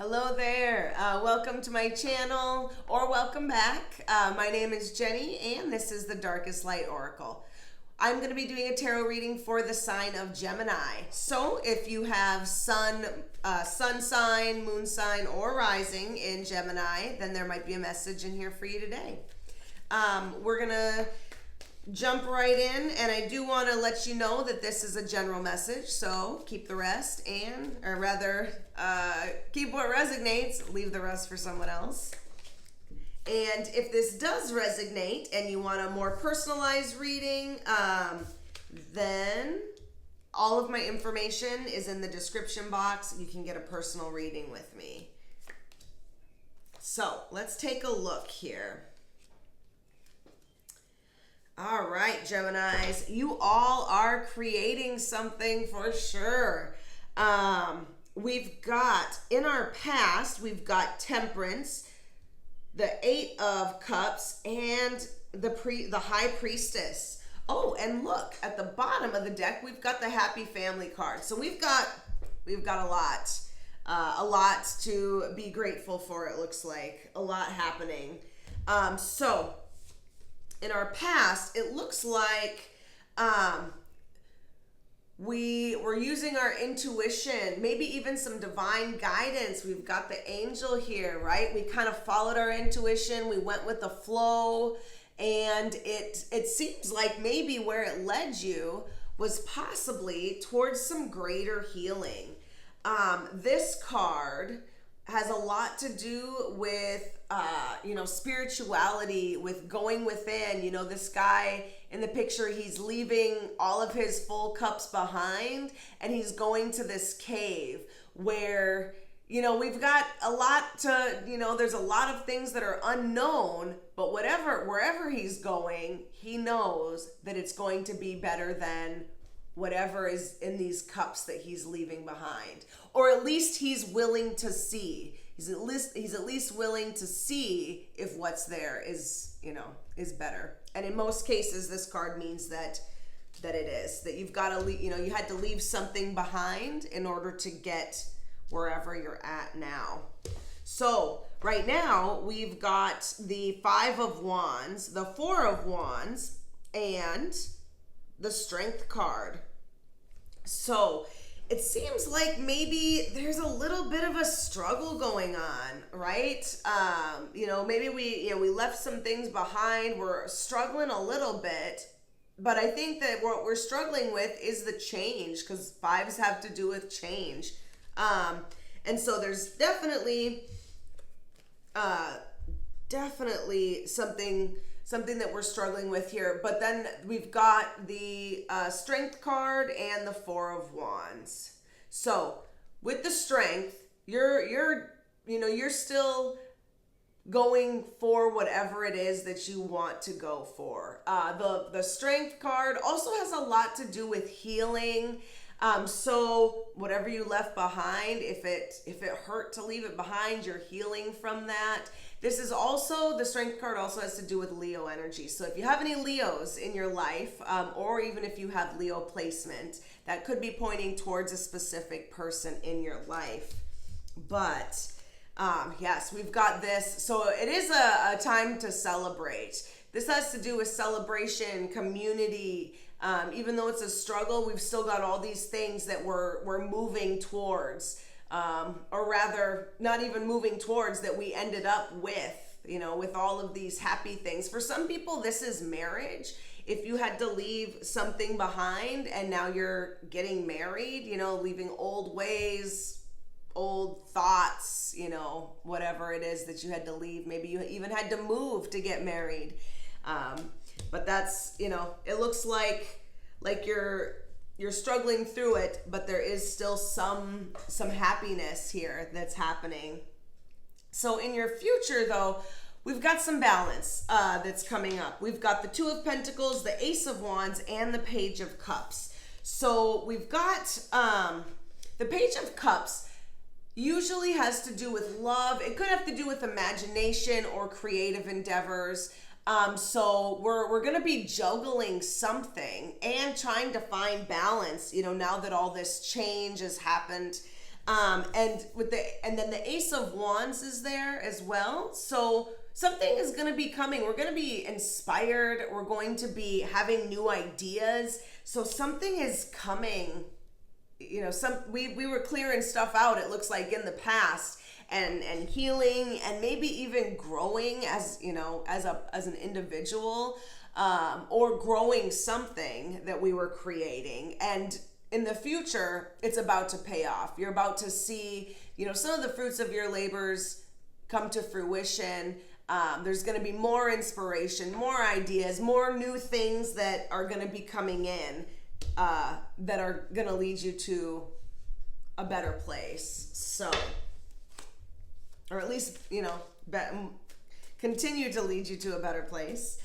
Hello there. Welcome to my channel, or welcome back. My name is Jenny, and this is the Darkest Light Oracle. I'm going to be doing a tarot reading for the sign of Gemini. So if you have sun sign, moon sign, or rising in Gemini, then there might be a message in here for you today. We're going to jump right in, and I do want to let you know that this is a general message, so keep the rest, or rather keep what resonates, leave the rest for someone else. And if this does resonate and you want a more personalized reading, then all of my information is in the description box. You can get a personal reading with me. So let's take a look here. All right, Geminis, you all are creating something for sure. We've got, in our past, we've got Temperance, the Eight of Cups, and the High Priestess. Oh, and look, at the bottom of the deck, we've got the Happy Family card. So we've got a lot to be grateful for, it looks like. A lot happening. So in our past, it looks like we were using our intuition, maybe even some divine guidance. We've got the angel here, right? We kind of followed our intuition. We went with the flow, and it seems like maybe where it led you was possibly towards some greater healing. This card has a lot to do with spirituality, with going within. You know, this guy in the picture, he's leaving all of his full cups behind, and he's going to this cave where, we've got a lot to, there's a lot of things that are unknown, but wherever he's going, he knows that it's going to be better than whatever is in these cups that he's leaving behind. Or at least he's willing to see. He's at least willing to see if what's there is better. And in most cases, this card means that it is. That you've got to, you had to leave something behind in order to get wherever you're at now. So right now, we've got the Five of Wands, the Four of Wands, and the Strength card. So it seems like maybe there's a little bit of a struggle going on, right? Maybe we left some things behind. We're struggling a little bit, but I think that what we're struggling with is the change, because fives have to do with change. And so there's definitely something that we're struggling with here. But then we've got the Strength card and the Four of Wands. So with the Strength, you're still going for whatever it is that you want to go for. The Strength card also has a lot to do with healing. So whatever you left behind, if it hurt to leave it behind, you're healing from that. This is also, the Strength card also has to do with Leo energy. So if you have any Leos in your life, or even if you have Leo placement, that could be pointing towards a specific person in your life. But yes, we've got this. So it is a time to celebrate. This has to do with celebration, community. Even though it's a struggle, we've still got all these things that we're moving towards. Or rather, not even moving towards, that we ended up with, with all of these happy things. For some people, this is marriage. If you had to leave something behind and now you're getting married, leaving old ways, old thoughts, whatever it is that you had to leave. Maybe you even had to move to get married. But that's, it looks like you're struggling through it, but there is still some happiness here that's happening. So in your future, though, we've got some balance that's coming up. We've got the Two of Pentacles, the Ace of Wands, and the Page of Cups. So we've got the Page of Cups usually has to do with love. It could have to do with imagination or creative endeavors. So we're going to be juggling something and trying to find balance, now that all this change has happened. And then the Ace of Wands is there as well. So something is going to be coming. We're going to be inspired. We're going to be having new ideas. So something is coming. You know, we were clearing stuff out, it looks like, in the past, and healing, and maybe even growing as, you know, as an individual, or growing something that we were creating. And in the future, it's about to pay off. You're about to see, you know, some of the fruits of your labors come to fruition. There's going to be more inspiration, more ideas, more new things that are going to be coming in, that are going to lead you to a better place. So, or at least, you know, continue to lead you to a better place.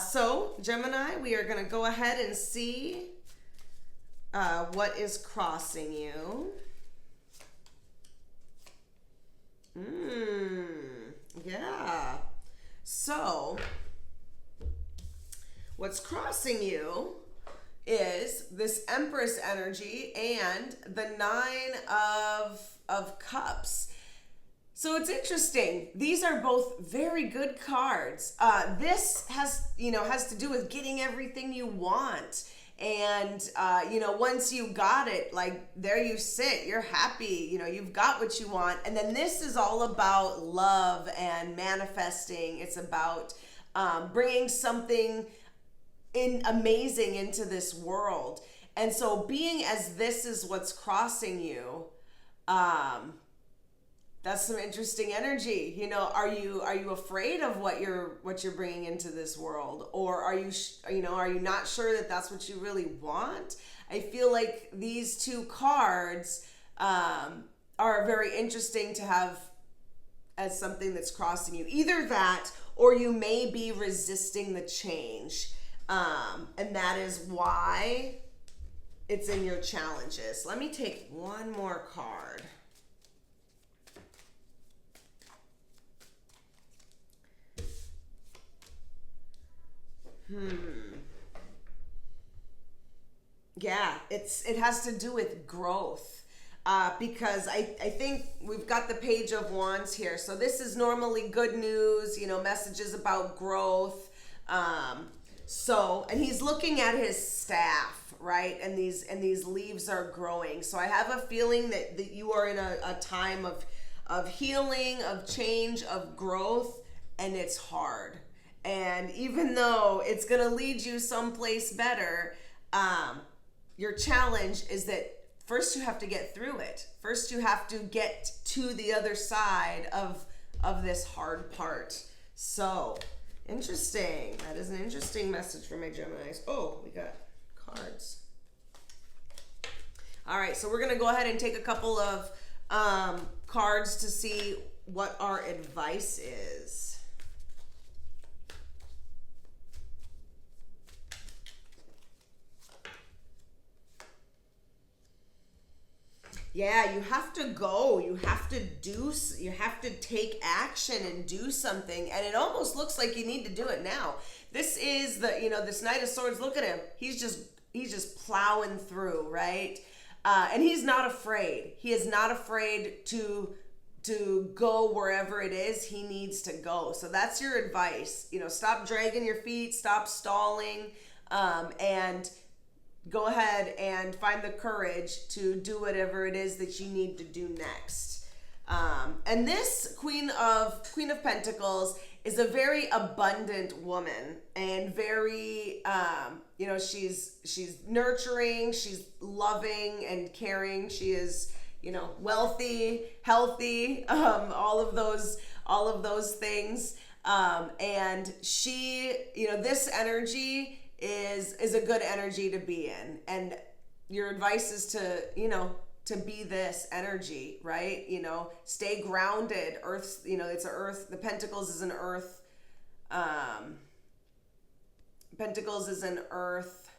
So, Gemini, we are going to go ahead and see what is crossing you. Yeah. So, what's crossing you is this Empress energy and the Nine of Cups. So it's interesting. These are both very good cards. This has to do with getting everything you want. And, you know, once you got it, like, there you sit, you're happy, you know, you've got what you want. And then this is all about love and manifesting. It's about bringing something amazing into this world. And so being as this is what's crossing you, that's some interesting energy. You know, are you afraid of what you're bringing into this world, or are you not sure that that's what you really want? I feel like these two cards are very interesting to have as something that's crossing you. Either that, or you may be resisting the change. And that is why it's in your challenges. Let me take one more card. Yeah, it has to do with growth. Because I think we've got the Page of Wands here. So this is normally good news, you know, messages about growth. And he's looking at his staff, right? And these leaves are growing. So I have a feeling that you are in a time of healing, of change, of growth, and it's hard. And even though it's going to lead you someplace better, your challenge is that first you have to get through it. First you have to get to the other side of this hard part. So, interesting. That is an interesting message for my Geminis. Oh, we got cards. All right, so we're going to go ahead and take a couple of cards to see what our advice is. Yeah, you have to go. You have to take action and do something. And it almost looks like you need to do it now. This is this Knight of Swords. Look at him. He's just plowing through, right? And he's not afraid. He is not afraid to go wherever it is he needs to go. So that's your advice. You know, stop dragging your feet, stop stalling, and go ahead and find the courage to do whatever it is that you need to do next. And this Queen of Pentacles is a very abundant woman, and very, she's nurturing, she's loving and caring. She is, wealthy, healthy, all of those things. And she, this energy is a good energy to be in, and your advice is to be this energy, right? Stay grounded. Earth, it's an earth. The Pentacles is an earth. Pentacles is an earth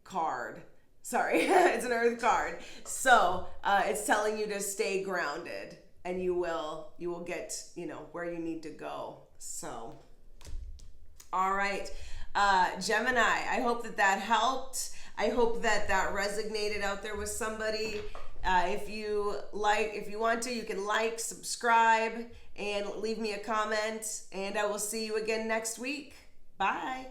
card. Sorry, it's an earth card. So it's telling you to stay grounded, and you will get where you need to go. So, all right. Gemini, I hope that helped. I hope that resonated out there with somebody. If you want to, you can like, subscribe, and leave me a comment. And I will see you again next week. Bye.